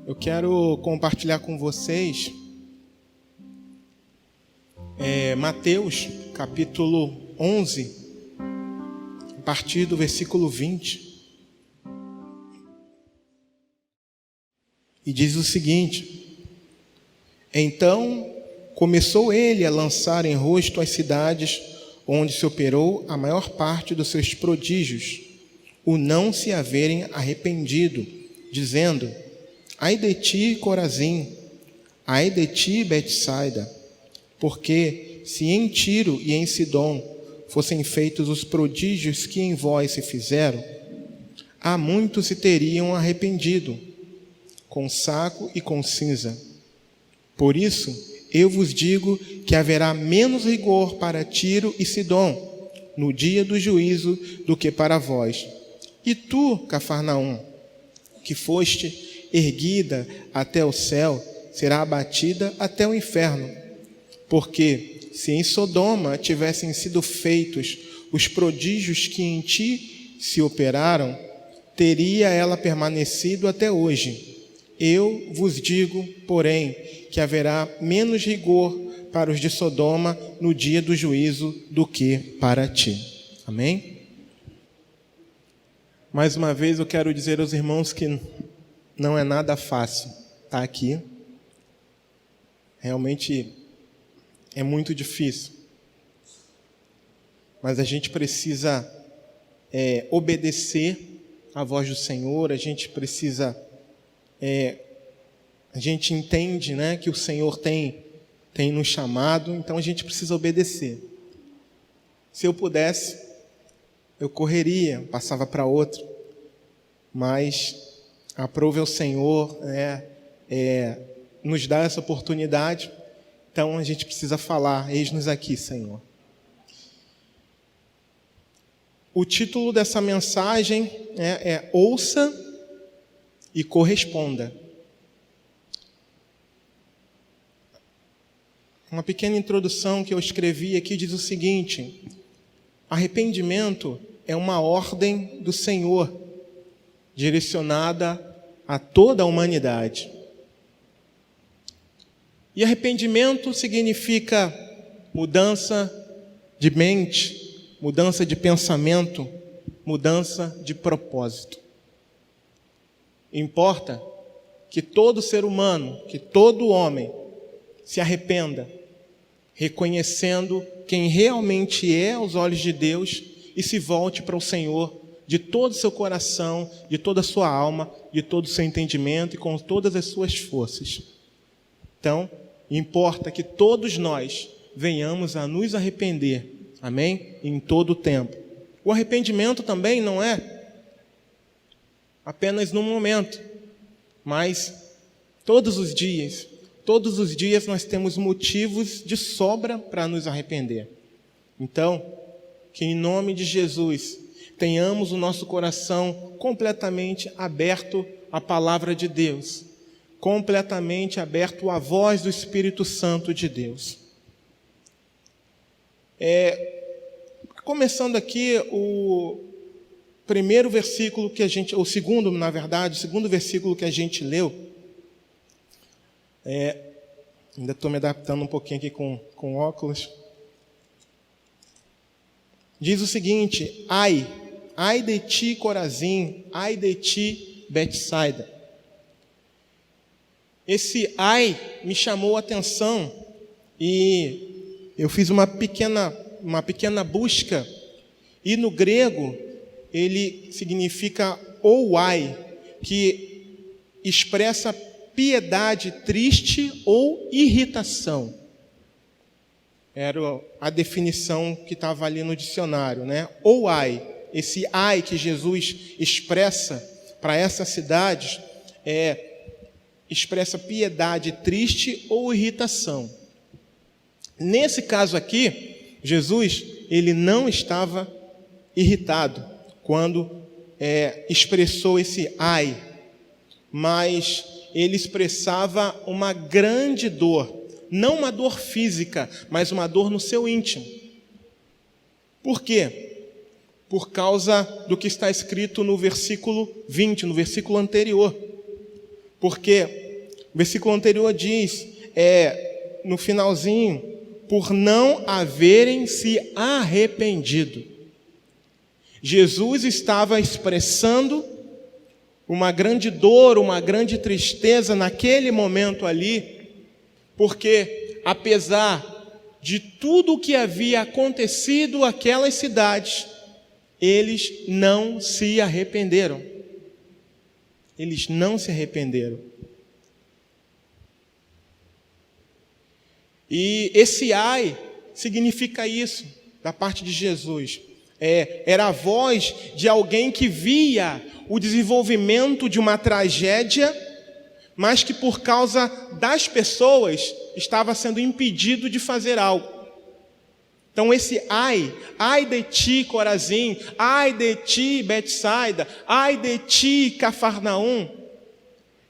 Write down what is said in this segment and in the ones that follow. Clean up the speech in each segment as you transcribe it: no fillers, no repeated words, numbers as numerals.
Eu quero compartilhar com vocês Mateus, capítulo 11, a partir do versículo 20. E diz o seguinte: Então começou ele a lançar em rosto as cidades onde se operou a maior parte dos seus prodígios, o não se haverem arrependido, dizendo: Ai de ti, Corazim, ai de ti, Betsaida, porque se em Tiro e em Sidom fossem feitos os prodígios que em vós se fizeram, há muitos se teriam arrependido, com saco e com cinza. Por isso, eu vos digo que haverá menos rigor para Tiro e Sidom no dia do juízo do que para vós. E tu, Cafarnaum, que foste erguida até o céu, será abatida até o inferno. Porque se em Sodoma tivessem sido feitos os prodígios que em ti se operaram, teria ela permanecido até hoje. Eu vos digo, porém, que haverá menos rigor para os de Sodoma no dia do juízo do que para ti. Amém? Mais uma vez eu quero dizer aos irmãos que não é nada fácil estar aqui. Realmente é muito difícil. Mas a gente precisa obedecer à voz do Senhor, a gente precisa... a gente entende, né, que o Senhor tem nos chamado, então a gente precisa obedecer. Se eu pudesse, eu correria, passava para outro, mas aprove ao Senhor nos dar essa oportunidade, então a gente precisa falar: eis-nos aqui, Senhor. O título dessa mensagem é Ouça e Corresponda. Uma pequena introdução que eu escrevi aqui diz o seguinte: arrependimento é uma ordem do Senhor, direcionada a toda a humanidade. E arrependimento significa mudança de mente, mudança de pensamento, mudança de propósito. Importa que todo ser humano, que todo homem se arrependa, reconhecendo quem realmente é aos olhos de Deus e se volte para o Senhor de todo o seu coração, de toda a sua alma, de todo o seu entendimento e com todas as suas forças. Então, importa que todos nós venhamos a nos arrepender, amém? Em todo o tempo. O arrependimento também não é apenas num momento, mas todos os dias nós temos motivos de sobra para nos arrepender. Então, que em nome de Jesus tenhamos o nosso coração completamente aberto à palavra de Deus, completamente aberto à voz do Espírito Santo de Deus. Começando aqui o primeiro versículo que a gente, o segundo versículo que a gente leu. Ainda estou me adaptando um pouquinho aqui com óculos. Diz o seguinte: ai de ti, Corazim, ai de ti, Betsaida. Esse ai me chamou a atenção e eu fiz uma pequena busca, e no grego ele significa ou ai, que expressa piedade triste ou irritação. Era a definição que estava ali no dicionário, né? Ou ai, esse ai que Jesus expressa para essas cidades expressa piedade triste ou irritação. Nesse caso aqui, Jesus, ele não estava irritado quando expressou esse ai, mas ele expressava uma grande dor, não uma dor física, mas uma dor no seu íntimo. Por quê? Por causa do que está escrito no versículo 20, no versículo anterior. Porque o versículo anterior diz, no finalzinho, por não haverem se arrependido. Jesus estava expressando uma grande dor, uma grande tristeza naquele momento ali, porque apesar de tudo o que havia acontecido àquelas cidades, eles não se arrependeram. Eles não se arrependeram. E esse ai significa isso, da parte de Jesus. Era a voz de alguém que via o desenvolvimento de uma tragédia, mas que por causa das pessoas estava sendo impedido de fazer algo. Então esse ai de ti, Corazim, ai de ti, Betsaida, ai de ti, Cafarnaum,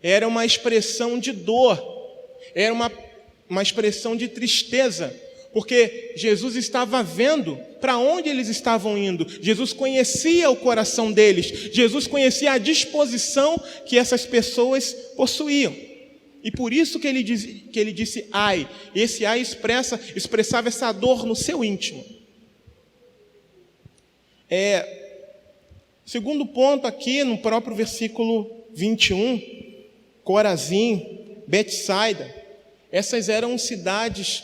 era uma expressão de dor, era uma expressão de tristeza, porque Jesus estava vendo para onde eles estavam indo. Jesus conhecia o coração deles, Jesus conhecia a disposição que essas pessoas possuíam. E por isso que ele disse ai. Esse ai expressava essa dor no seu íntimo. Segundo ponto aqui, no próprio versículo 21, Corazim, Betsaida, essas eram cidades,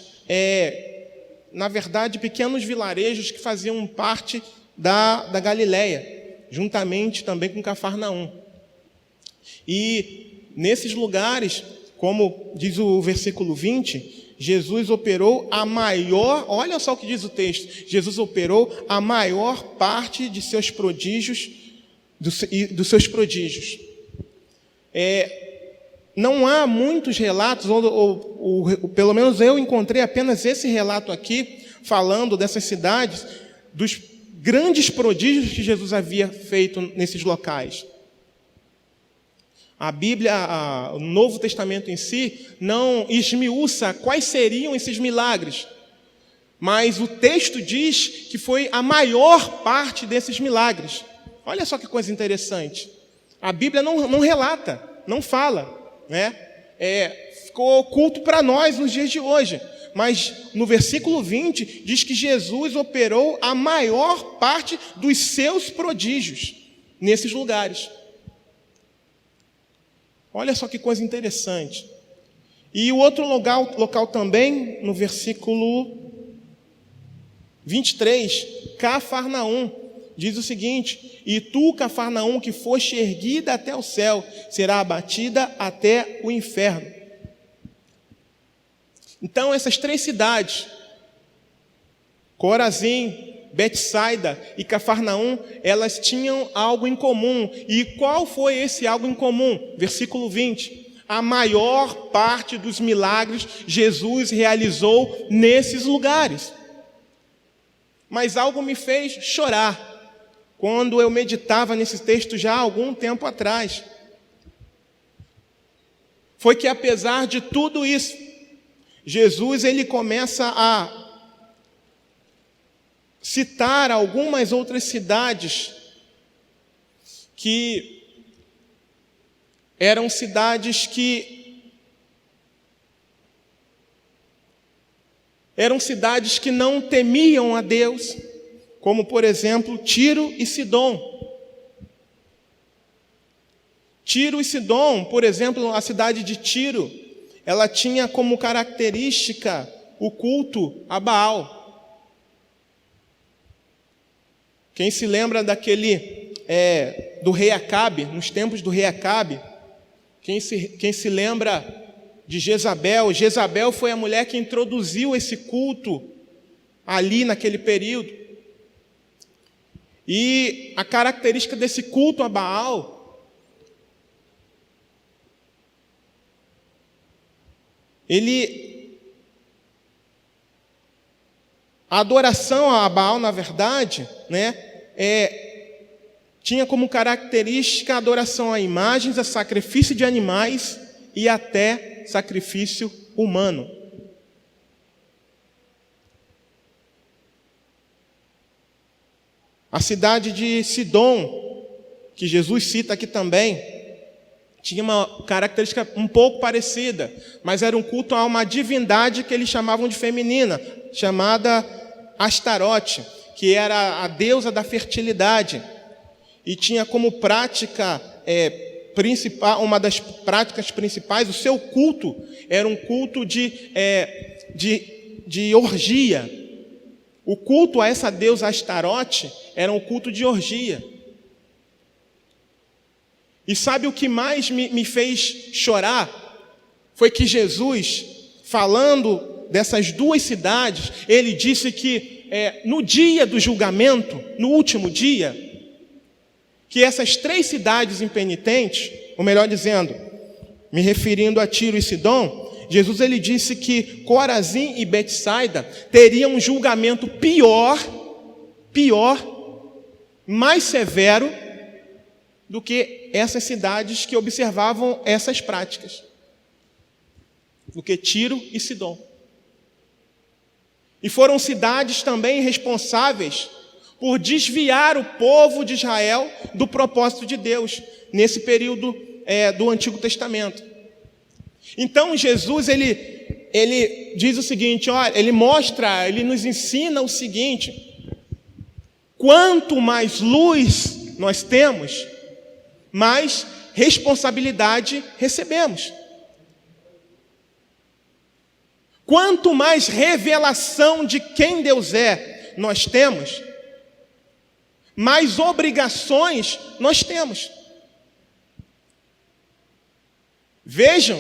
na verdade, pequenos vilarejos que faziam parte da Galileia, juntamente também com Cafarnaum. E nesses lugares, como diz o versículo 20, Jesus operou a maior, olha só o que diz o texto, Jesus operou a maior parte de seus prodígios, dos seus prodígios. Não há muitos relatos, ou pelo menos eu encontrei apenas esse relato aqui, falando dessas cidades, dos grandes prodígios que Jesus havia feito nesses locais. A Bíblia, o Novo Testamento em si, não esmiuça quais seriam esses milagres, mas o texto diz que foi a maior parte desses milagres. Olha só que coisa interessante. A Bíblia não relata, não fala, né? Ficou oculto para nós nos dias de hoje, mas no versículo 20 diz que Jesus operou a maior parte dos seus prodígios nesses lugares. Olha só que coisa interessante. E o outro local também, no versículo 23, Cafarnaum, diz o seguinte: e tu, Cafarnaum, que foste erguida até o céu, será abatida até o inferno. Então essas três cidades, Corazim, Betsaida e Cafarnaum, elas tinham algo em comum. E qual foi esse algo em comum? Versículo 20. A maior parte dos milagres Jesus realizou nesses lugares. Mas algo me fez chorar quando eu meditava nesse texto já há algum tempo atrás. Foi que apesar de tudo isso, Jesus ele começa a citar algumas outras cidades que eram cidades que não temiam a Deus, como por exemplo Tiro e Sidom. Tiro e Sidom, por exemplo, a cidade de Tiro, ela tinha como característica o culto a Baal. Quem se lembra do rei Acabe, nos tempos do rei Acabe, quem se lembra de Jezabel? Jezabel foi a mulher que introduziu esse culto ali naquele período. E a característica desse culto a Baal, a adoração a Baal, na verdade, tinha como característica a adoração a imagens, a sacrifício de animais e até sacrifício humano. A cidade de Sidom, que Jesus cita aqui também, tinha uma característica um pouco parecida, mas era um culto a uma divindade que eles chamavam de feminina, chamada Astarote, que era a deusa da fertilidade, e tinha como prática principal, uma das práticas principais, o seu culto era um culto de orgia. O culto a essa deusa Astarote era um culto de orgia. E sabe o que mais me fez chorar? Foi que Jesus, falando dessas duas cidades, ele disse que no dia do julgamento, no último dia, que essas 3 cidades impenitentes, ou melhor dizendo, me referindo a Tiro e Sidom, Jesus ele disse que Corazim e Betsaida teriam um julgamento pior, mais severo do que essas cidades que observavam essas práticas, do que Tiro e Sidom. E foram cidades também responsáveis por desviar o povo de Israel do propósito de Deus, nesse período do Antigo Testamento. Então Jesus, ele diz o seguinte, olha, ele nos ensina o seguinte: quanto mais luz nós temos, mais responsabilidade recebemos. Quanto mais revelação de quem Deus é nós temos, mais obrigações nós temos. Vejam,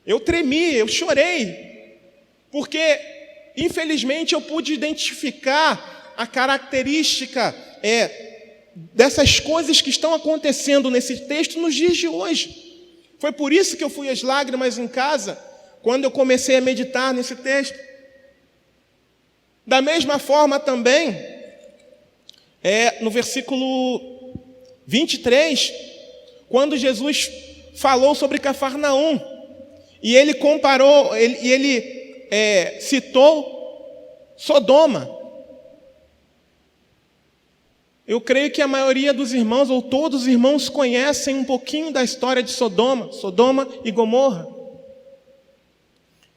eu tremi, eu chorei, porque infelizmente eu pude identificar a característica dessas coisas que estão acontecendo nesse texto nos dias de hoje. Foi por isso que eu fui às lágrimas em casa, quando eu comecei a meditar nesse texto. Da mesma forma também, no versículo 23, quando Jesus falou sobre Cafarnaum, e ele comparou, ele citou Sodoma. Eu creio que a maioria dos irmãos, ou todos os irmãos, conhecem um pouquinho da história de Sodoma e Gomorra.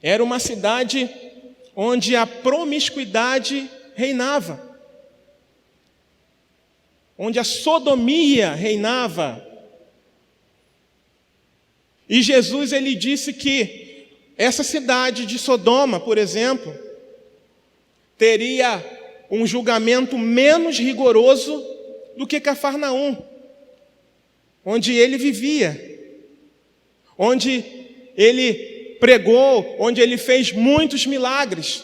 Era uma cidade onde a promiscuidade reinava, onde a sodomia reinava. E Jesus ele disse que essa cidade de Sodoma, por exemplo, teria um julgamento menos rigoroso do que Cafarnaum, onde ele vivia, onde ele pregou, onde ele fez muitos milagres,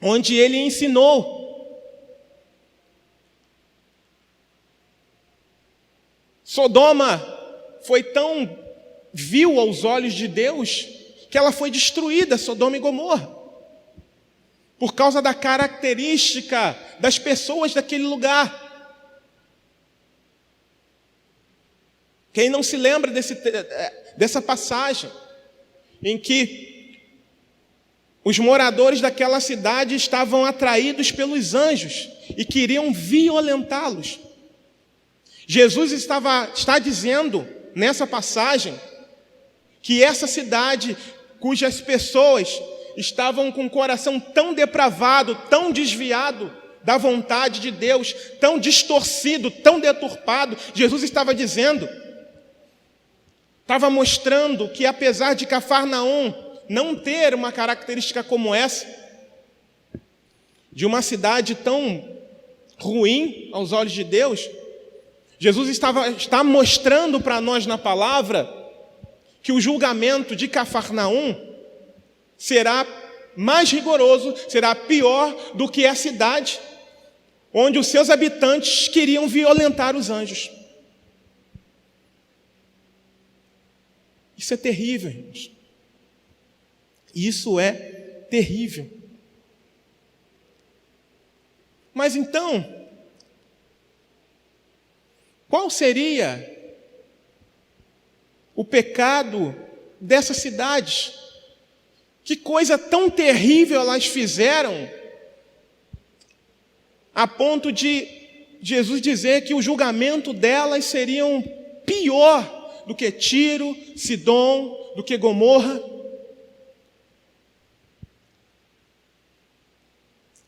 onde ele ensinou. Sodoma foi tão vil aos olhos de Deus que ela foi destruída, Sodoma e Gomorra, por causa da característica das pessoas daquele lugar. Quem não se lembra dessa passagem em que os moradores daquela cidade estavam atraídos pelos anjos e queriam violentá-los? Jesus está dizendo nessa passagem que essa cidade, cujas pessoas estavam com o coração tão depravado, tão desviado da vontade de Deus, tão distorcido, tão deturpado, Jesus estava dizendo, estava mostrando que apesar de Cafarnaum não ter uma característica como essa, de uma cidade tão ruim aos olhos de Deus, Jesus está mostrando para nós na palavra que o julgamento de Cafarnaum será mais rigoroso, será pior do que a cidade onde os seus habitantes queriam violentar os anjos. Isso é terrível, irmãos. Isso é terrível. Mas então, qual seria o pecado dessas cidades? Que coisa tão terrível elas fizeram, a ponto de Jesus dizer que o julgamento delas seriam pior do que Tiro, Sidom, do que Gomorra?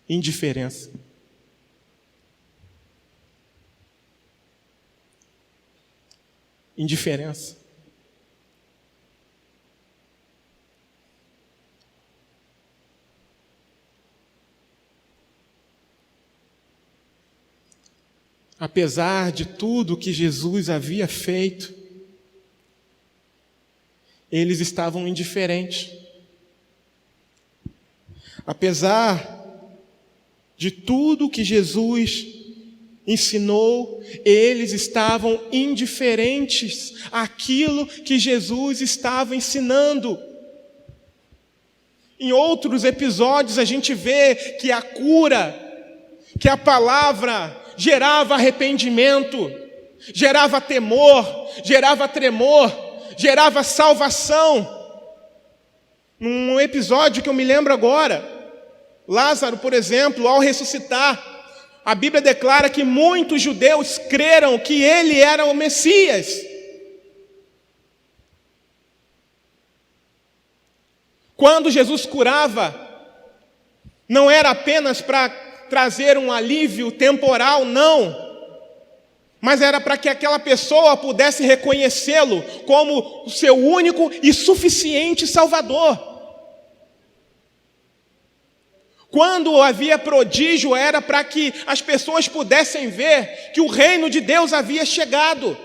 Indiferença. Indiferença. Apesar de tudo que Jesus havia feito, eles estavam indiferentes. Apesar de tudo que Jesus ensinou, eles estavam indiferentes àquilo que Jesus estava ensinando. Em outros episódios a gente vê que a cura, que a palavra gerava arrependimento, gerava temor, gerava tremor, gerava salvação. Num episódio que eu me lembro agora, Lázaro, por exemplo, ao ressuscitar, a Bíblia declara que muitos judeus creram que ele era o Messias. Quando Jesus curava, não era apenas para trazer um alívio temporal, não, mas era para que aquela pessoa pudesse reconhecê-lo como o seu único e suficiente Salvador. Quando havia prodígio, era para que as pessoas pudessem ver que o reino de Deus havia chegado.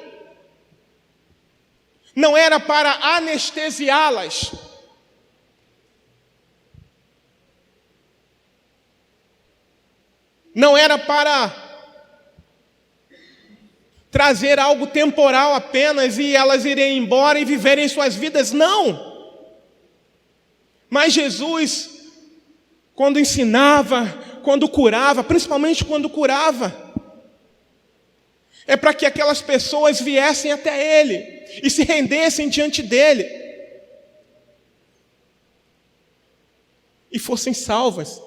Não era para anestesiá-las. Não era para trazer algo temporal apenas e elas irem embora e viverem suas vidas, não. Mas Jesus, quando ensinava, quando curava, principalmente quando curava, é para que aquelas pessoas viessem até Ele e se rendessem diante dEle e fossem salvas.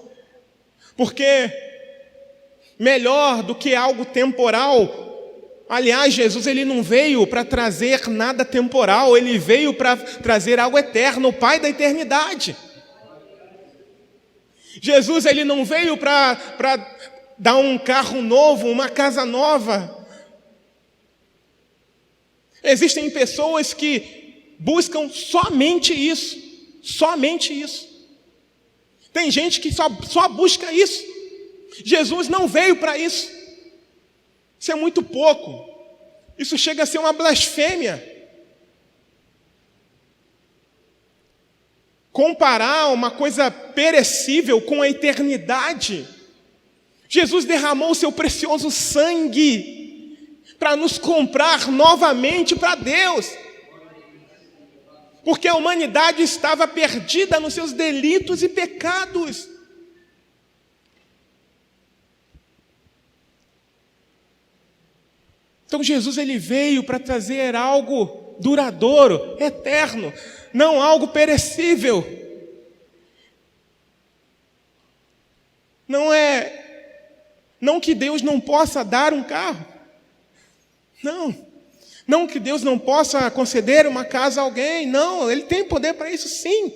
Porque melhor do que algo temporal, aliás, Jesus ele não veio para trazer nada temporal, Ele veio para trazer algo eterno, o Pai da eternidade. Jesus ele não veio para dar um carro novo, uma casa nova. Existem pessoas que buscam somente isso. Somente isso. Tem gente que só busca isso. Jesus não veio para isso. Isso é muito pouco. Isso chega a ser uma blasfêmia. Comparar uma coisa perecível com a eternidade. Jesus derramou o seu precioso sangue para nos comprar novamente para Deus. Porque a humanidade estava perdida nos seus delitos e pecados. Então Jesus ele veio para trazer algo duradouro, eterno, não algo perecível. Não que Deus não possa dar um carro. Não que Deus não possa conceder uma casa a alguém. Não, Ele tem poder para isso sim.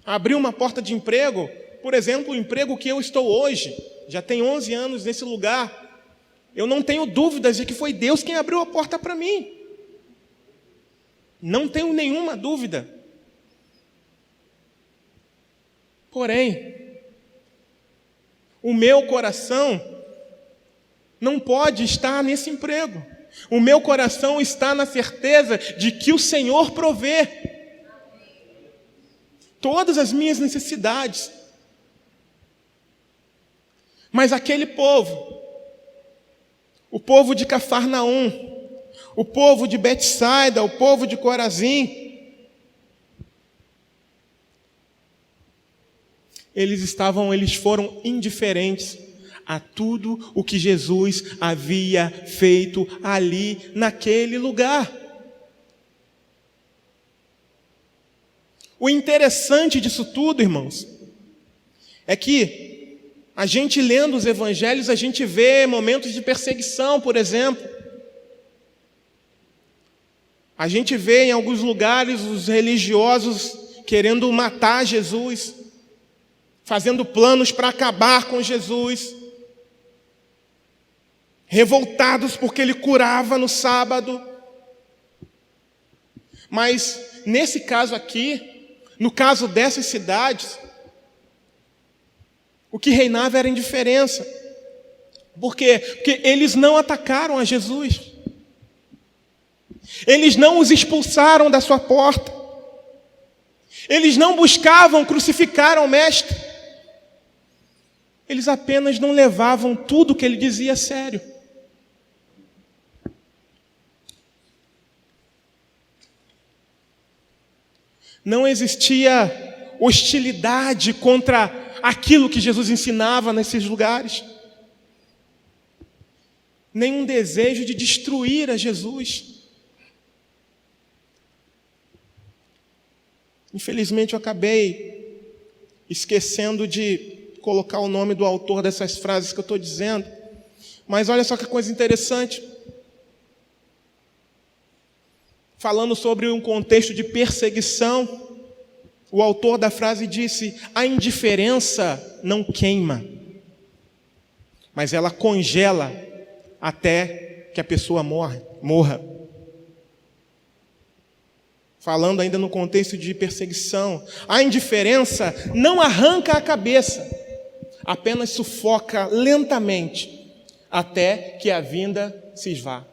Abrir uma porta de emprego, por exemplo, o emprego que eu estou hoje, já tenho 11 anos nesse lugar. Eu não tenho dúvidas de que foi Deus quem abriu a porta para mim. Não tenho nenhuma dúvida. Porém, o meu coração não pode estar nesse emprego. O meu coração está na certeza de que o Senhor provê todas as minhas necessidades. Mas aquele povo, o povo de Cafarnaum, o povo de Betsaida, o povo de Corazim, eles foram indiferentes a tudo o que Jesus havia feito ali, naquele lugar. O interessante disso tudo, irmãos, é que a gente lendo os evangelhos, a gente vê momentos de perseguição, por exemplo. A gente vê em alguns lugares os religiosos querendo matar Jesus, fazendo planos para acabar com Jesus, revoltados porque ele curava no sábado. Mas nesse caso aqui, no caso dessas cidades, o que reinava era indiferença. Por quê? Porque eles não atacaram a Jesus. Eles não os expulsaram da sua porta. Eles não buscavam crucificar o Mestre. Eles apenas não levavam tudo o que ele dizia a sério. Não existia hostilidade contra aquilo que Jesus ensinava nesses lugares. Nenhum desejo de destruir a Jesus. Infelizmente eu acabei esquecendo de colocar o nome do autor dessas frases que eu estou dizendo. Mas olha só que coisa interessante. Falando sobre um contexto de perseguição, o autor da frase disse: a indiferença não queima, mas ela congela até que a pessoa morra. Falando ainda no contexto de perseguição, a indiferença não arranca a cabeça, apenas sufoca lentamente até que a vinda se esvá.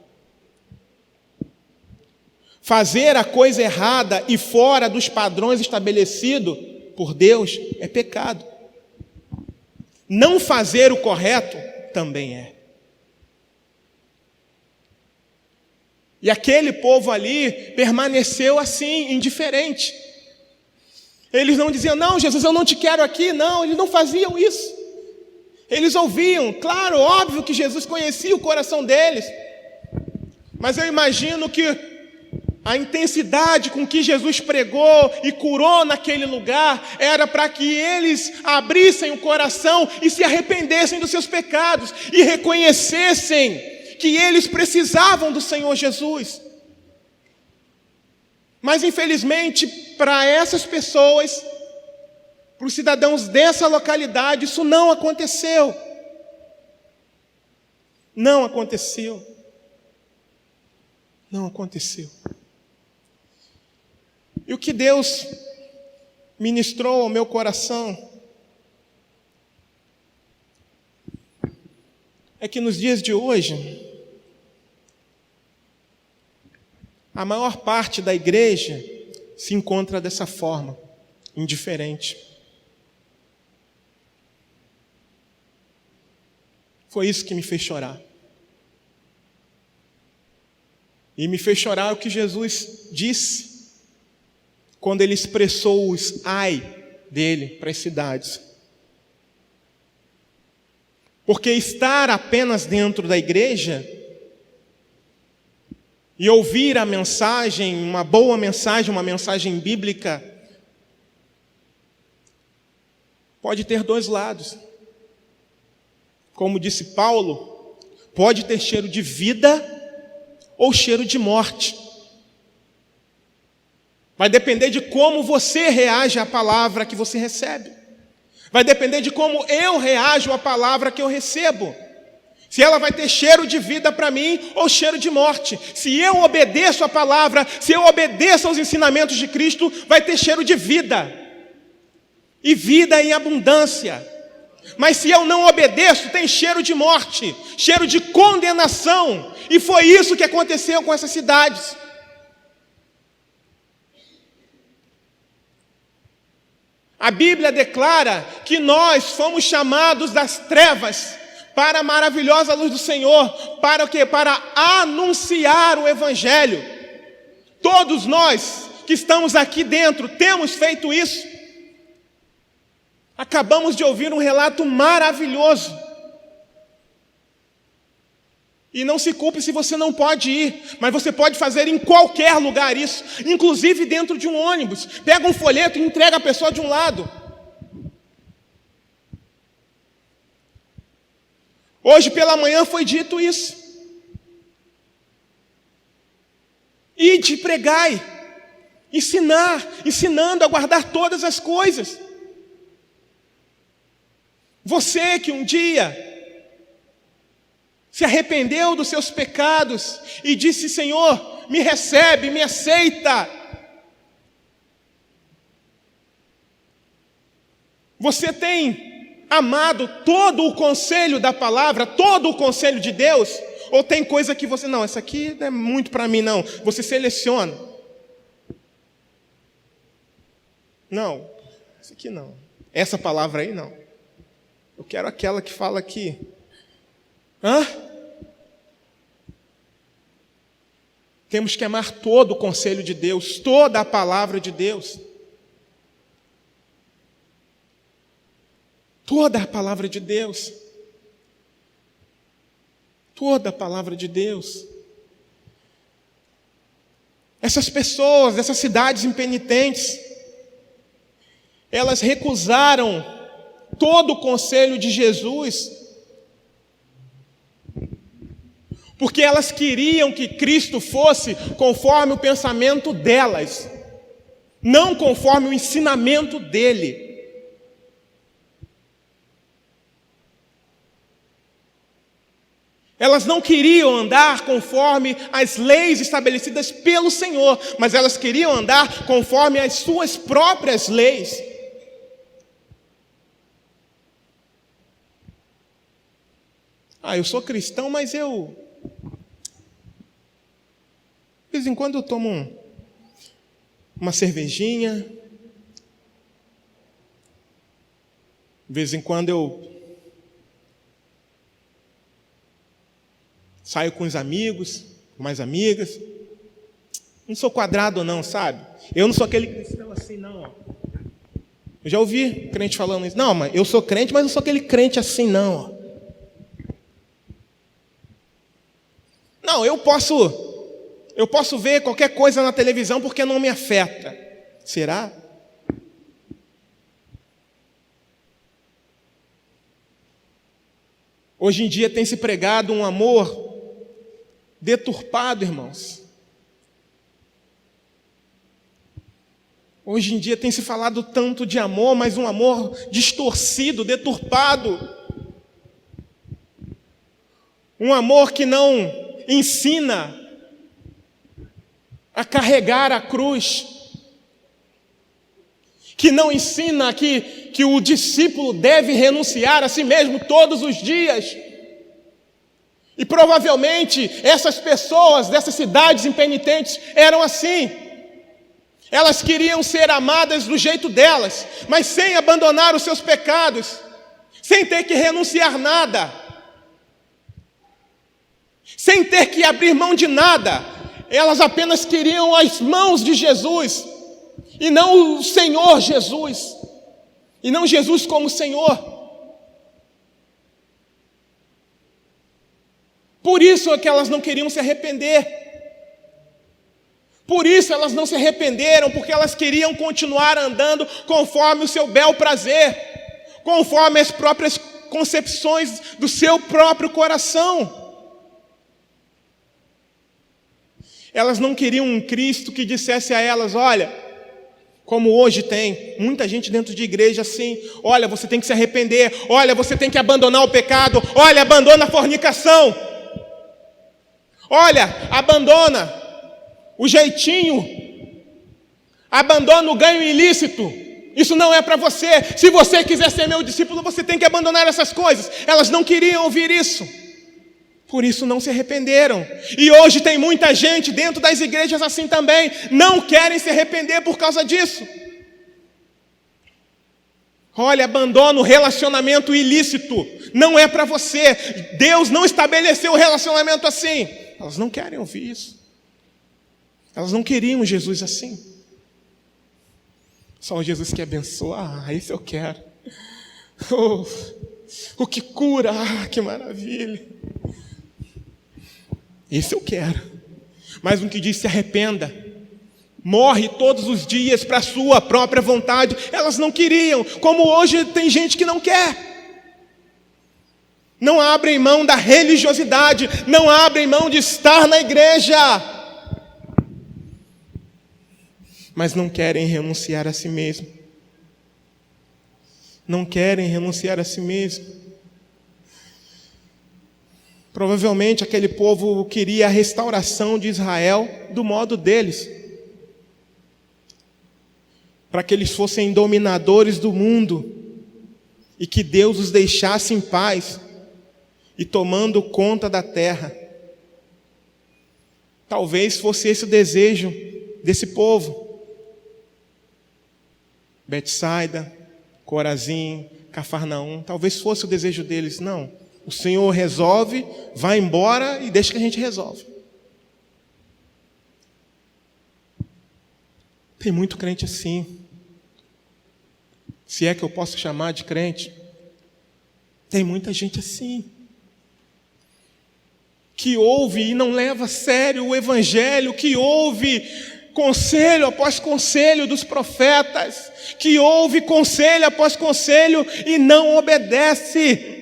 Fazer a coisa errada e fora dos padrões estabelecidos por Deus é pecado. Não fazer o correto também é. E aquele povo ali permaneceu assim, indiferente. Eles não diziam: não, Jesus, eu não te quero aqui. Não, eles não faziam isso. Eles ouviam, claro, óbvio que Jesus conhecia o coração deles. Mas eu imagino que a intensidade com que Jesus pregou e curou naquele lugar era para que eles abrissem o coração e se arrependessem dos seus pecados e reconhecessem que eles precisavam do Senhor Jesus. Mas infelizmente, para essas pessoas, para os cidadãos dessa localidade, isso não aconteceu. Não aconteceu. Não aconteceu. E o que Deus ministrou ao meu coração é que nos dias de hoje, a maior parte da igreja se encontra dessa forma, indiferente. Foi isso que me fez chorar. E me fez chorar o que Jesus disse quando ele expressou os ai dele para as cidades. Porque estar apenas dentro da igreja e ouvir a mensagem, uma boa mensagem, uma mensagem bíblica, pode ter dois lados. Como disse Paulo, pode ter cheiro de vida ou cheiro de morte. Vai depender de como você reage à palavra que você recebe. Vai depender de como eu reajo à palavra que eu recebo. Se ela vai ter cheiro de vida para mim ou cheiro de morte. Se eu obedeço a palavra, se eu obedeço aos ensinamentos de Cristo, vai ter cheiro de vida. E vida em abundância. Mas se eu não obedeço, tem cheiro de morte, cheiro de condenação. E foi isso que aconteceu com essas cidades. A Bíblia declara que nós fomos chamados das trevas para a maravilhosa luz do Senhor. Para o quê? Para anunciar o Evangelho. Todos nós que estamos aqui dentro temos feito isso. Acabamos de ouvir um relato maravilhoso. E não se culpe se você não pode ir, mas você pode fazer em qualquer lugar isso, inclusive dentro de um ônibus. Pega um folheto e entrega a pessoa de um lado. Hoje pela manhã foi dito isso. Ide e pregai, ensinando a guardar todas as coisas. Você que um dia se arrependeu dos seus pecados e disse: Senhor, me recebe, me aceita. Você tem amado todo o conselho da palavra, todo o conselho de Deus? Ou tem coisa que você, não, essa aqui não é muito para mim, não. Você seleciona. Não, essa aqui não. Essa palavra aí não. Eu quero aquela que fala aqui. Temos que amar todo o conselho de Deus, toda a palavra de Deus. Toda a palavra de Deus. Toda a palavra de Deus. Essas pessoas, essas cidades impenitentes, elas recusaram todo o conselho de Jesus, porque elas queriam que Cristo fosse conforme o pensamento delas, não conforme o ensinamento dele. Elas não queriam andar conforme as leis estabelecidas pelo Senhor, mas elas queriam andar conforme as suas próprias leis. Eu sou cristão, mas de vez em quando eu tomo uma cervejinha. De vez em quando eu saio com os amigos, com mais amigas. Não sou quadrado não, sabe? Eu não sou aquele cristão assim não. Eu já ouvi crente falando isso. Não, mas eu sou crente, mas não sou aquele crente assim não. Não, eu posso ver qualquer coisa na televisão porque não me afeta. Será? Hoje em dia tem se pregado um amor deturpado, irmãos. Hoje em dia tem se falado tanto de amor, mas um amor distorcido, deturpado. Um amor que não ensina a carregar a cruz, que não ensina que o discípulo deve renunciar a si mesmo todos os dias. E provavelmente essas pessoas dessas cidades impenitentes eram assim. Elas queriam ser amadas do jeito delas, mas sem abandonar os seus pecados, sem ter que renunciar nada, sem ter que abrir mão de nada. Elas apenas queriam as mãos de Jesus, e não o Senhor Jesus, e não Jesus como Senhor. Por isso é que elas não queriam se arrepender. Por isso elas não se arrependeram, porque elas queriam continuar andando conforme o seu bel prazer, conforme as próprias concepções do seu próprio coração. Elas não queriam um Cristo que dissesse a elas: olha, como hoje tem muita gente dentro de igreja assim, olha, você tem que se arrepender, olha, você tem que abandonar o pecado, olha, abandona a fornicação, olha, abandona o jeitinho, abandona o ganho ilícito, isso não é para você. Se você quiser ser meu discípulo, você tem que abandonar essas coisas. Elas não queriam ouvir isso, por isso não se arrependeram. E hoje tem muita gente dentro das igrejas assim também, não querem se arrepender por causa disso. Olha, abandona o relacionamento ilícito, não é para você. Deus não estabeleceu o relacionamento assim. Elas não querem ouvir isso. Elas não queriam Jesus assim. Só o Jesus que abençoa, isso eu quero. O que cura, que maravilha. Esse eu quero. Mas um que diz: se arrependa, morre todos os dias para a sua própria vontade. Elas não queriam, como hoje tem gente que não quer. Não abrem mão da religiosidade, não abrem mão de estar na igreja. mas não querem renunciar a si mesmo. Não querem renunciar a si mesmo. Provavelmente aquele povo queria a restauração de Israel do modo deles, para que eles fossem dominadores do mundo e que Deus os deixasse em paz e tomando conta da terra. Talvez fosse esse o desejo desse povo. Betsaida, Corazim, Cafarnaum, talvez fosse o desejo deles. Não, o Senhor resolve, vai embora e deixa que a gente resolve. Tem muito crente assim. Se é que eu posso chamar de crente. Tem muita gente assim. Que ouve e não leva a sério o evangelho, que ouve conselho após conselho dos profetas, que ouve conselho após conselho e não obedece.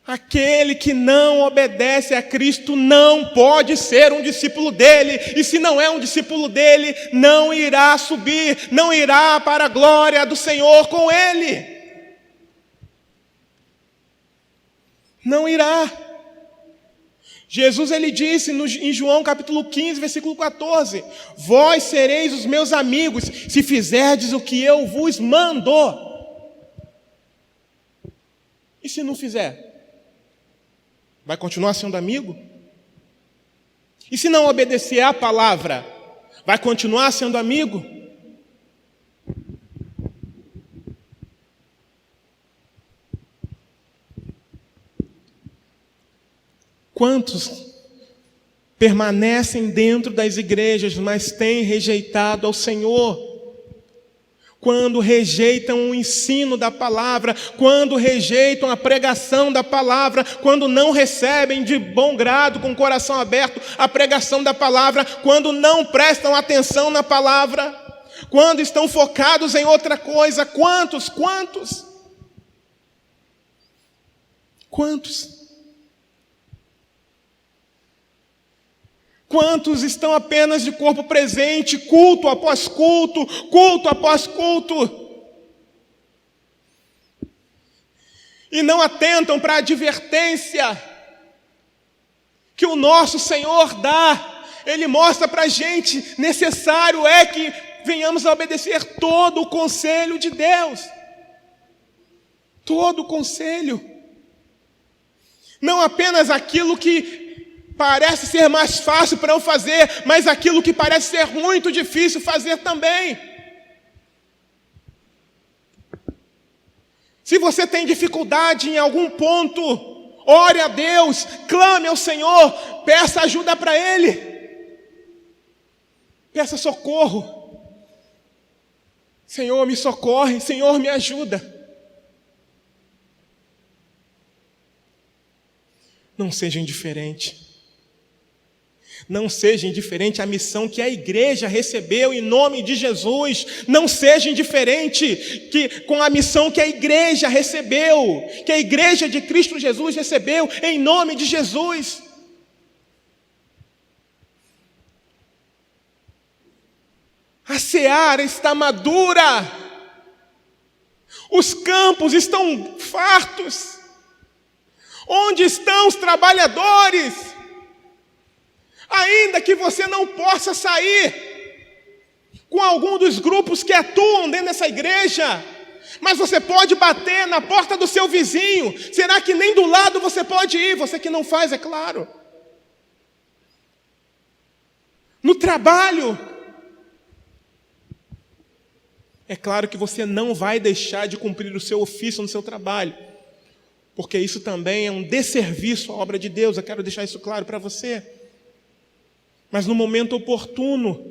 Aquele que não obedece a Cristo não pode ser um discípulo dele, e se não é um discípulo dele, não irá subir, não irá para a glória do Senhor com ele. Não irá. Jesus, ele disse em João capítulo 15, versículo 14: vós sereis os meus amigos, se fizerdes o que eu vos mando. E se não fizer? Vai continuar sendo amigo? E se não obedecer à palavra? Vai continuar sendo amigo? Quantos permanecem dentro das igrejas, mas têm rejeitado ao Senhor? Quando rejeitam o ensino da palavra, quando rejeitam a pregação da palavra, quando não recebem de bom grado, com o coração aberto, a pregação da palavra, quando não prestam atenção na palavra, quando estão focados em outra coisa. Quantos? Quantos estão apenas de corpo presente, culto após culto, culto após culto, e não atentam para a advertência que o nosso Senhor dá? Ele mostra para a gente, necessário é que venhamos a obedecer todo o conselho de Deus. Todo o conselho. Não apenas aquilo que parece ser mais fácil para eu fazer, mas aquilo que parece ser muito difícil fazer também. Se você tem dificuldade em algum ponto, ore a Deus, clame ao Senhor, peça ajuda para Ele. Peça socorro. Senhor, me socorre, Senhor, me ajuda. Não seja indiferente. Não seja indiferente à missão que a igreja recebeu em nome de Jesus. Não seja indiferente com a missão que a igreja recebeu, que a igreja de Cristo Jesus recebeu em nome de Jesus. A seara está madura. Os campos estão fartos. Onde estão os trabalhadores? Ainda que você não possa sair com algum dos grupos que atuam dentro dessa igreja, mas você pode bater na porta do seu vizinho. Será que nem do lado você pode ir? Você que não faz, é claro. No trabalho, é claro que você não vai deixar de cumprir o seu ofício no seu trabalho, porque isso também é um desserviço à obra de Deus. Eu quero deixar isso claro para você. Mas no momento oportuno,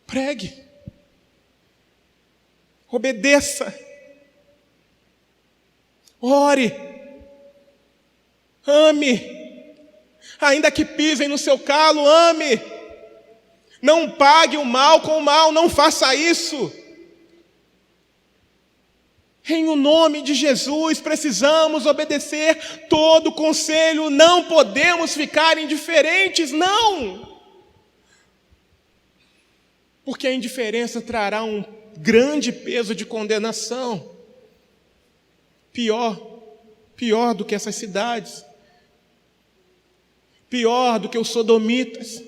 pregue, obedeça, ore, ame, ainda que pisem no seu calo, ame, não pague o mal com o mal, não faça isso. Em o nome de Jesus, precisamos obedecer todo o conselho, não podemos ficar indiferentes, não. Porque a indiferença trará um grande peso de condenação. Pior do que essas cidades. Pior do que os sodomitas.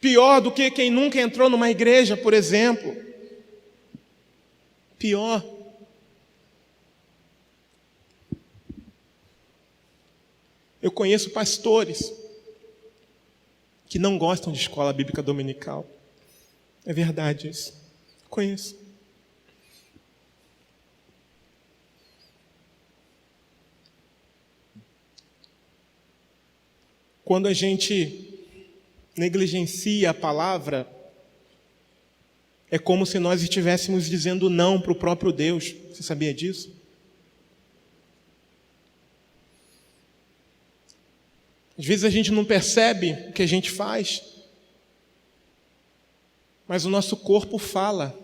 Pior do que quem nunca entrou numa igreja, por exemplo. Pior. Eu conheço pastores que não gostam de escola bíblica dominical. É verdade isso. Conheço. Quando a gente negligencia a palavra, é como se nós estivéssemos dizendo não para o próprio Deus. Você sabia disso? Às vezes a gente não percebe o que a gente faz, mas o nosso corpo fala.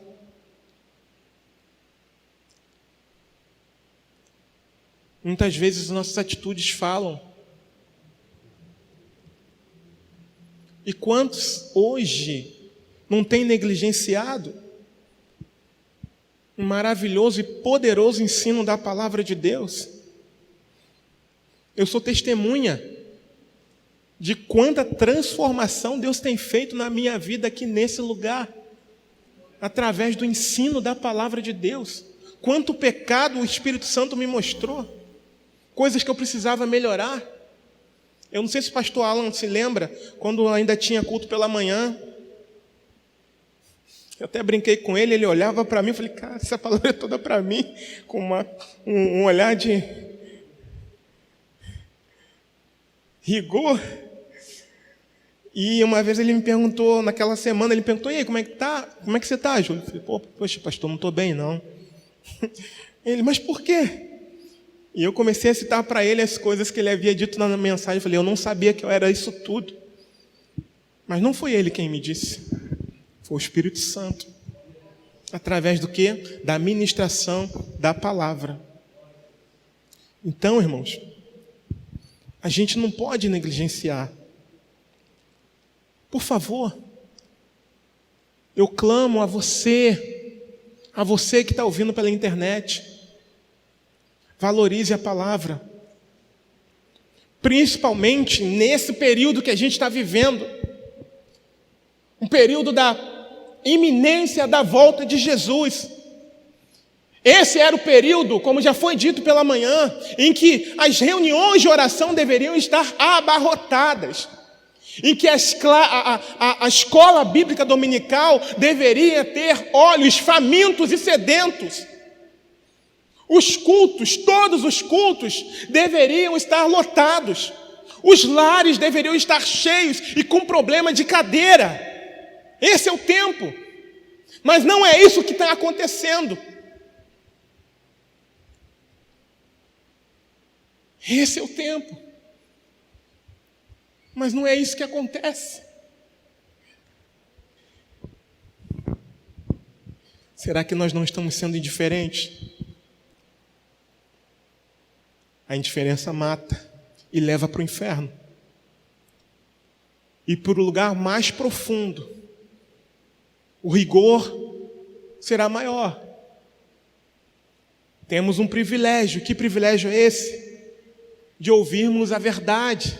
Muitas vezes nossas atitudes falam. E quantos hoje não têm negligenciado um maravilhoso e poderoso ensino da palavra de Deus? Eu sou testemunha de quanta transformação Deus tem feito na minha vida aqui nesse lugar, através do ensino da palavra de Deus. Quanto pecado o Espírito Santo me mostrou, coisas que eu precisava melhorar. Eu não sei se o pastor Alan se lembra, quando ainda tinha culto pela manhã, eu até brinquei com ele, ele olhava para mim e falei, cara, essa palavra é toda para mim, com um olhar de rigor. E uma vez ele me perguntou, naquela semana, ele perguntou, e aí, como é que tá? Como é que você está, Júlio? Eu falei, poxa, pastor, não estou bem, não. Ele, mas por quê? E eu comecei a citar para ele as coisas que ele havia dito na mensagem. Eu falei, eu não sabia que eu era isso tudo. Mas não foi ele quem me disse. Foi o Espírito Santo. Através do quê? Da ministração da palavra. Então, irmãos, a gente não pode negligenciar. Por favor, eu clamo a você que está ouvindo pela internet, valorize a palavra, principalmente nesse período que a gente está vivendo, um período da iminência da volta de Jesus. Esse era o período, como já foi dito pela manhã, em que as reuniões de oração deveriam estar abarrotadas, em que a escola bíblica dominical deveria ter olhos famintos e sedentos. Os cultos, todos os cultos, deveriam estar lotados. Os lares deveriam estar cheios e com problema de cadeira. Esse é o tempo. Mas não é isso que está acontecendo. Esse é o tempo. Mas não é isso que acontece. Será que nós não estamos sendo indiferentes? A indiferença mata e leva para o inferno. E para o lugar mais profundo, o rigor será maior. Temos um privilégio. Que privilégio é esse? De ouvirmos a verdade.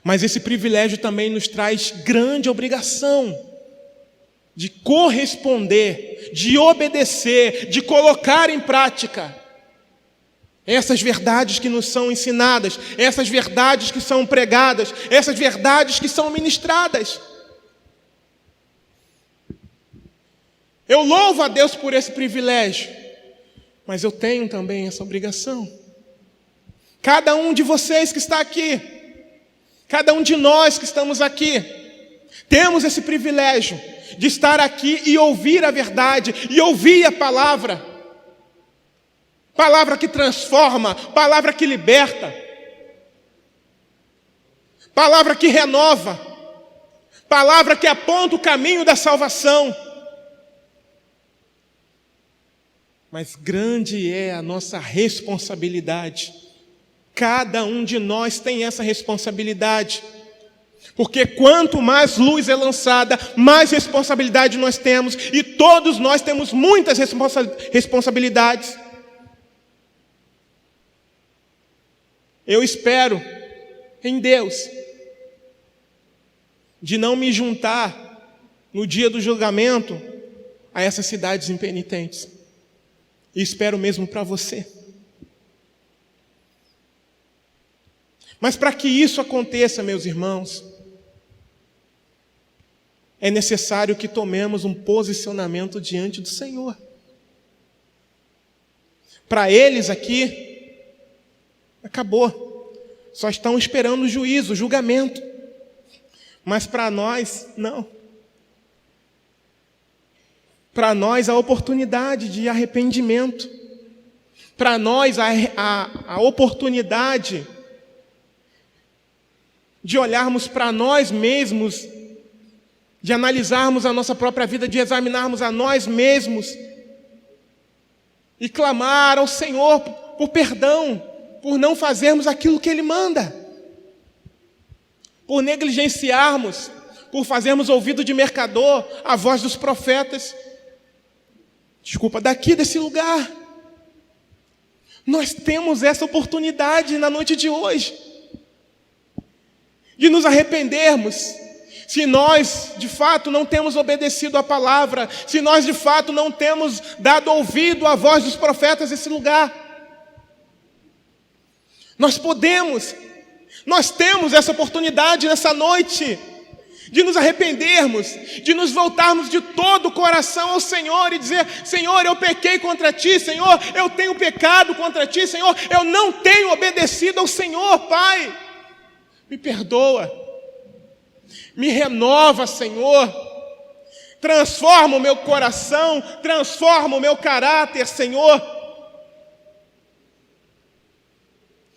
Mas esse privilégio também nos traz grande obrigação de corresponder, de obedecer, de colocar em prática essas verdades que nos são ensinadas, essas verdades que são pregadas, essas verdades que são ministradas. Eu louvo a Deus por esse privilégio, mas eu tenho também essa obrigação. Cada um de vocês que está aqui, cada um de nós que estamos aqui, temos esse privilégio de estar aqui e ouvir a verdade, e ouvir a palavra. Palavra que transforma, palavra que liberta, palavra que renova, palavra que aponta o caminho da salvação. mas grande é a nossa responsabilidade. Cada um de nós tem essa responsabilidade. Porque quanto mais luz é lançada, mais responsabilidade nós temos. E todos nós temos muitas responsabilidades. Eu espero em Deus de não me juntar no dia do julgamento a essas cidades impenitentes. E espero mesmo para você. Mas para que isso aconteça, meus irmãos, é necessário que tomemos um posicionamento diante do Senhor. Para eles aqui, acabou. Só estão esperando o juízo, o julgamento. Mas para nós, não. Para nós, a oportunidade de arrependimento. Para nós, a oportunidade de olharmos para nós mesmos, de analisarmos a nossa própria vida, de examinarmos a nós mesmos e clamar ao Senhor por perdão, por não fazermos aquilo que Ele manda, por negligenciarmos, por fazermos ouvido de mercador a voz dos profetas, daqui desse lugar. Nós temos essa oportunidade na noite de hoje, de nos arrependermos, se nós de fato não temos obedecido à palavra, se nós de fato não temos dado ouvido à voz dos profetas nesse lugar. Nós temos essa oportunidade nessa noite, de nos arrependermos, de nos voltarmos de todo o coração ao Senhor e dizer: Senhor, eu pequei contra Ti, Senhor, eu tenho pecado contra Ti, Senhor, eu não tenho obedecido ao Senhor, Pai, me perdoa, me renova, Senhor, transforma o meu coração, transforma o meu caráter, Senhor,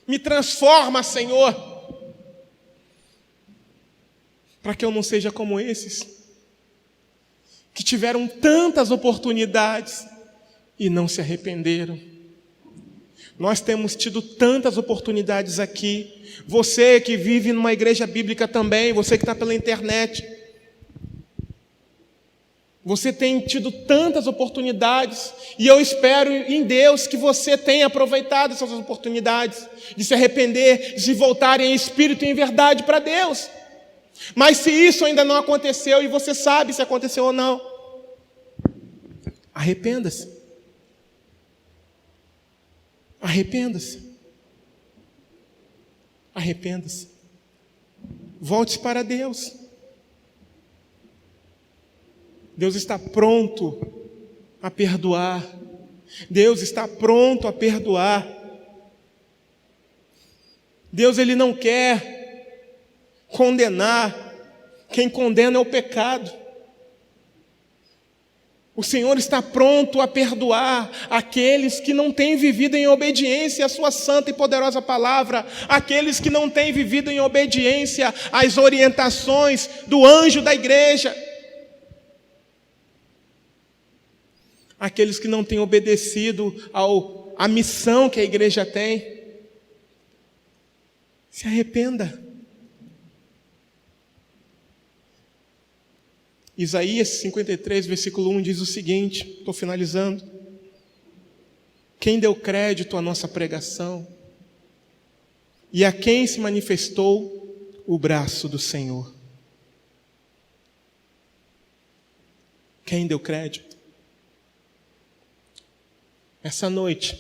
me transforma, Senhor, para que eu não seja como esses, que tiveram tantas oportunidades e não se arrependeram. Nós temos tido tantas oportunidades aqui. Você que vive numa igreja bíblica também, você que está pela internet, você tem tido tantas oportunidades, e eu espero em Deus que você tenha aproveitado essas oportunidades, de se arrepender, de se voltar em espírito e em verdade para Deus. Mas se isso ainda não aconteceu, e você sabe se aconteceu ou não, arrependa-se. Arrependa-se. Arrependa-se. Volte para Deus. Deus está pronto a perdoar. Deus está pronto a perdoar. Deus, Ele não quer condenar. Quem condena é o pecado. O Senhor está pronto a perdoar aqueles que não têm vivido em obediência à sua santa e poderosa palavra, aqueles que não têm vivido em obediência às orientações do anjo da igreja, aqueles que não têm obedecido à missão que a igreja tem. Se arrependa. Isaías 53, versículo 1 diz o seguinte, estou finalizando: quem deu crédito à nossa pregação e a quem se manifestou o braço do Senhor? Quem deu crédito? Essa noite,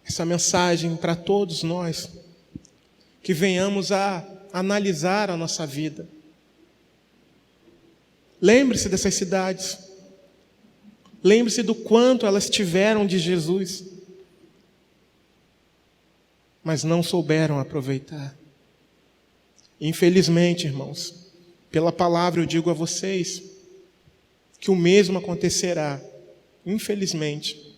essa mensagem para todos nós, que venhamos a analisar a nossa vida. Lembre-se dessas cidades. Lembre-se do quanto elas tiveram de Jesus, mas não souberam aproveitar. Infelizmente, irmãos, pela palavra eu digo a vocês que o mesmo acontecerá, infelizmente,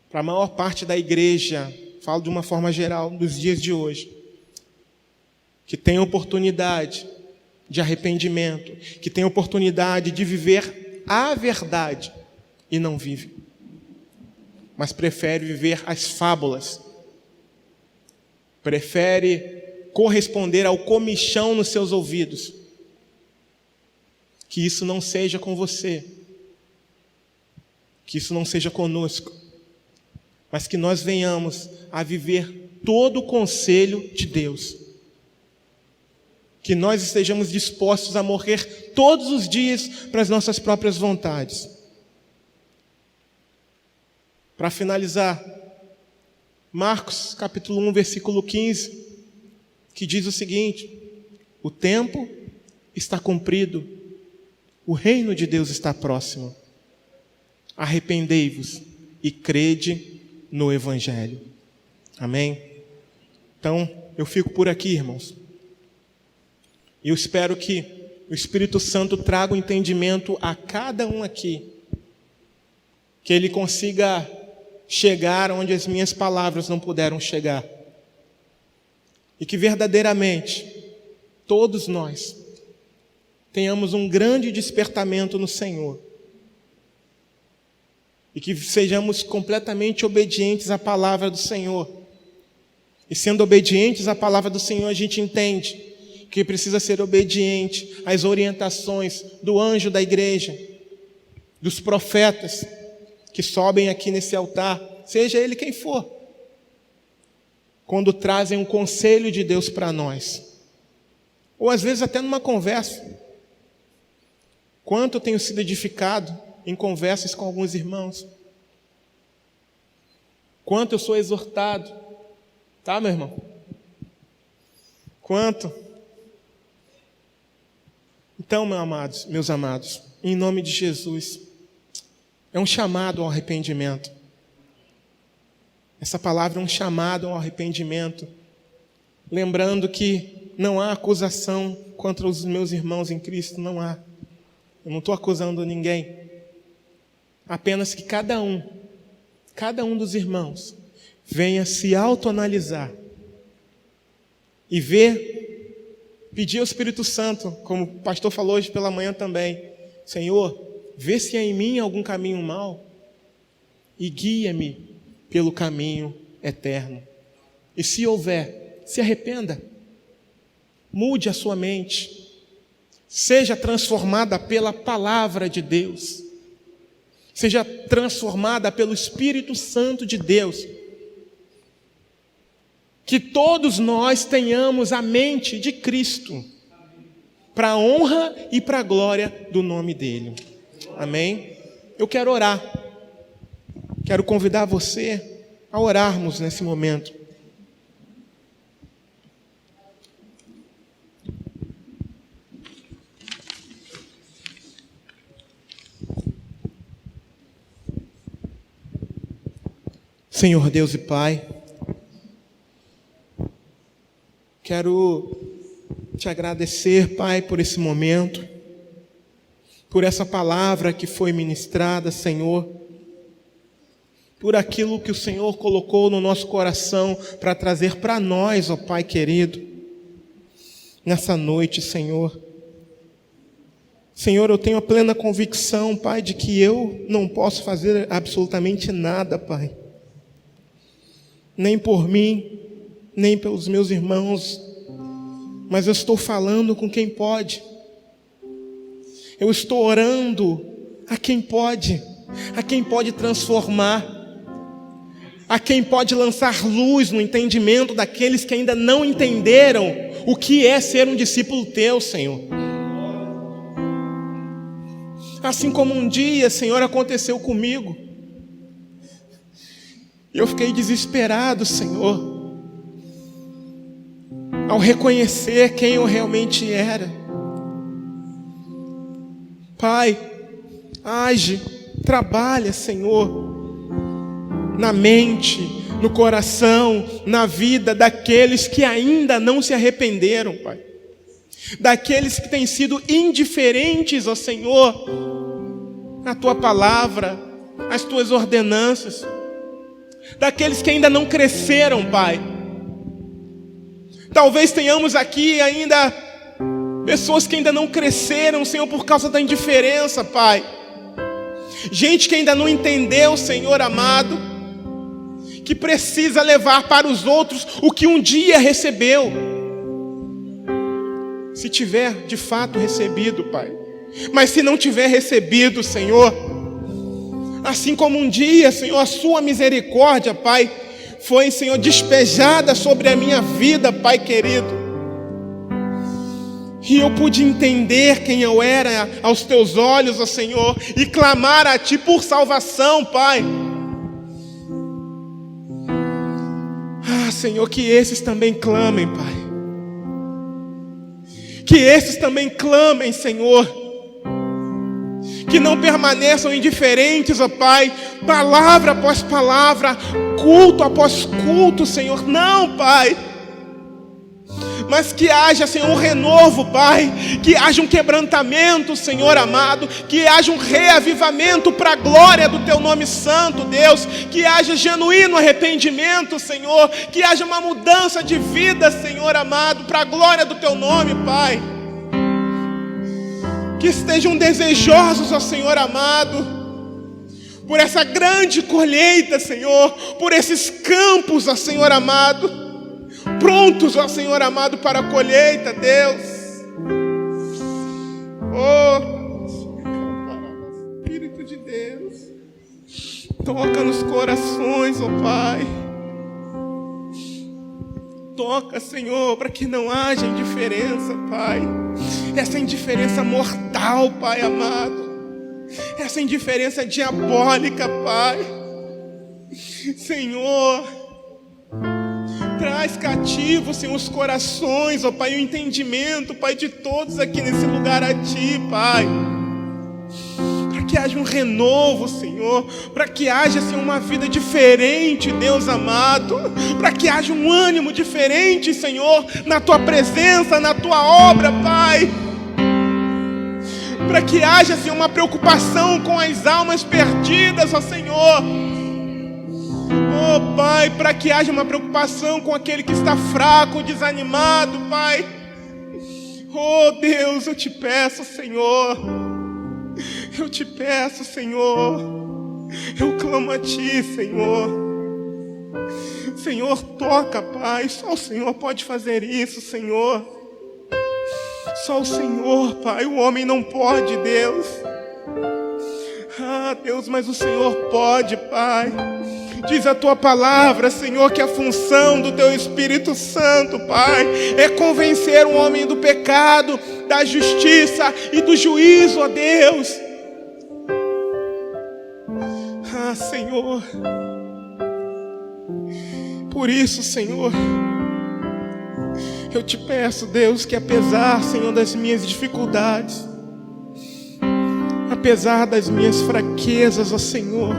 para a maior parte da igreja, falo de uma forma geral, dos dias de hoje, que tem oportunidade, de arrependimento, que tem oportunidade de viver a verdade e não vive, mas prefere viver as fábulas, prefere corresponder ao comichão nos seus ouvidos. Que isso não seja com você, que isso não seja conosco, mas que nós venhamos a viver todo o conselho de Deus. Que nós estejamos dispostos a morrer todos os dias para as nossas próprias vontades. Para finalizar, Marcos capítulo 1, versículo 15, que diz o seguinte: o tempo está cumprido, o reino de Deus está próximo. Arrependei-vos e crede no Evangelho. Amém? Então, eu fico por aqui, irmãos. E eu espero que o Espírito Santo traga o entendimento a cada um aqui, que ele consiga chegar onde as minhas palavras não puderam chegar, e que verdadeiramente todos nós tenhamos um grande despertamento no Senhor, e que sejamos completamente obedientes à palavra do Senhor. E sendo obedientes à palavra do Senhor, a gente entende que precisa ser obediente às orientações do anjo da igreja, dos profetas que sobem aqui nesse altar, seja ele quem for, quando trazem um conselho de Deus para nós, ou às vezes até numa conversa. Quanto eu tenho sido edificado em conversas com alguns irmãos, quanto eu sou exortado, tá, meu irmão? Quanto? Então, meus amados, em nome de Jesus, é um chamado ao arrependimento. Essa palavra é um chamado ao arrependimento, lembrando que não há acusação contra os meus irmãos em Cristo, não há. Eu não estou acusando ninguém, apenas que cada um dos irmãos venha se autoanalisar e pedir ao Espírito Santo, como o pastor falou hoje pela manhã também: Senhor, vê se há em mim algum caminho mau e guia-me pelo caminho eterno. E se houver, se arrependa, mude a sua mente, seja transformada pela palavra de Deus, seja transformada pelo Espírito Santo de Deus. Que todos nós tenhamos a mente de Cristo, para a honra e para a glória do nome dEle. Amém? Eu quero orar. Quero convidar você a orarmos nesse momento. Senhor Deus e Pai, quero te agradecer, Pai, por esse momento, por essa palavra que foi ministrada, Senhor, por aquilo que o Senhor colocou no nosso coração para trazer para nós, ó Pai querido, nessa noite, Senhor. Senhor, eu tenho a plena convicção, Pai, de que eu não posso fazer absolutamente nada, Pai, nem por mim, nem pelos meus irmãos, mas eu estou falando com quem pode. Eu estou orando a quem pode transformar, a quem pode lançar luz no entendimento daqueles que ainda não entenderam o que é ser um discípulo teu, Senhor. Assim como um dia, Senhor, aconteceu comigo, eu fiquei desesperado, Senhor, ao reconhecer quem eu realmente era. Pai, age, trabalha, Senhor, na mente, no coração, na vida daqueles que ainda não se arrependeram, Pai. Daqueles que têm sido indiferentes, ó Senhor, à Tua palavra, às Tuas ordenanças. Daqueles que ainda não cresceram, Pai. Talvez tenhamos aqui ainda Pessoas que ainda não cresceram, Senhor, por causa da indiferença, Pai. Gente que ainda não entendeu, Senhor amado, que precisa levar para os outros o que um dia recebeu. Se tiver de fato recebido, Pai. Mas se não tiver recebido, Senhor, assim como um dia, Senhor, a sua misericórdia, Pai, foi, Senhor, despejada sobre a minha vida, Pai querido. E eu pude entender quem eu era aos teus olhos, ó Senhor, e clamar a Ti por salvação, Pai. Ah, Senhor, que esses também clamem, Pai. Que esses também clamem, Senhor. Que não permaneçam indiferentes, ó Pai, palavra após palavra, culto após culto, Senhor. Não, Pai. Mas que haja, Senhor, um renovo, Pai. Que haja um quebrantamento, Senhor amado. Que haja um reavivamento para a glória do Teu nome santo, Deus. Que haja genuíno arrependimento, Senhor. Que haja uma mudança de vida, Senhor amado, para a glória do Teu nome, Pai. Que estejam desejosos, ó Senhor amado, por essa grande colheita, Senhor. Por esses campos, ó Senhor amado, prontos, ó Senhor amado, para a colheita, Deus. Oh, Espírito de Deus, toca nos corações, ó Pai. Toca, Senhor, para que não haja indiferença, Pai. Essa indiferença mortal, Pai amado. Essa indiferença diabólica, Pai. Senhor, traz cativo, Senhor, os corações, ó Pai, o entendimento, Pai, de todos aqui nesse lugar a Ti, Pai. Para que haja um renovo, Senhor. Para que haja, Senhor, uma vida diferente, Deus amado. Para que haja um ânimo diferente, Senhor, na Tua presença, na Tua obra, Pai. Para que haja, Senhor, uma preocupação com as almas perdidas, ó Senhor. Oh, Pai, para que haja uma preocupação com aquele que está fraco, desanimado, Pai. Oh, Deus, eu te peço, Senhor. Eu te peço, Senhor. Eu clamo a Ti, Senhor. Senhor, toca, Pai. Só o Senhor pode fazer isso, Senhor. Só o Senhor, Pai. O homem não pode, Deus. Ah, Deus, mas o Senhor pode, Pai. Diz a Tua palavra, Senhor, que a função do Teu Espírito Santo, Pai, é convencer o homem do pecado, da justiça e do juízo, ó Deus. Ah, Senhor. Por isso, Senhor, eu te peço, Deus, que apesar, Senhor, das minhas dificuldades, apesar das minhas fraquezas, ó Senhor,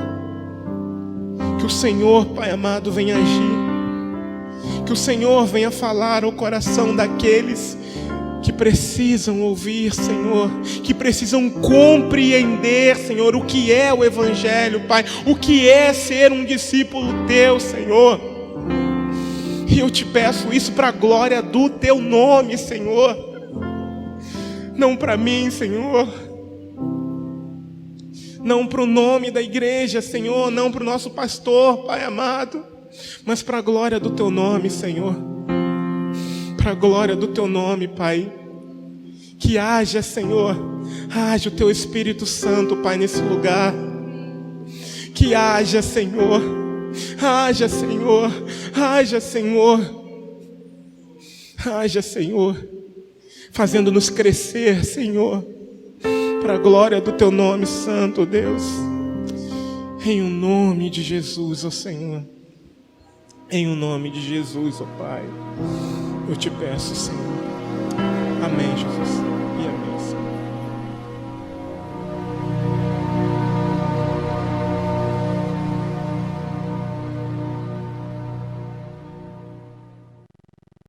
que o Senhor, Pai amado, venha agir. Que o Senhor venha falar ao coração daqueles que precisam ouvir, Senhor. Que precisam compreender, Senhor, o que é o Evangelho, Pai. O que é ser um discípulo Teu, Senhor. E eu te peço isso para a glória do Teu nome, Senhor. Não para mim, Senhor. Não para o nome da igreja, Senhor. Não para o nosso pastor, Pai amado. Mas para a glória do Teu nome, Senhor. Para a glória do Teu nome, Pai. Que haja, Senhor, haja o Teu Espírito Santo, Pai, nesse lugar. Que haja, Senhor. Haja, Senhor. Haja, Senhor. Haja, Senhor. Fazendo-nos crescer, Senhor. Para a glória do Teu nome santo, Deus. Em o nome de Jesus, ó Senhor. Em o nome de Jesus, ó Pai. Eu te peço, Senhor. Amém, Jesus. E amém.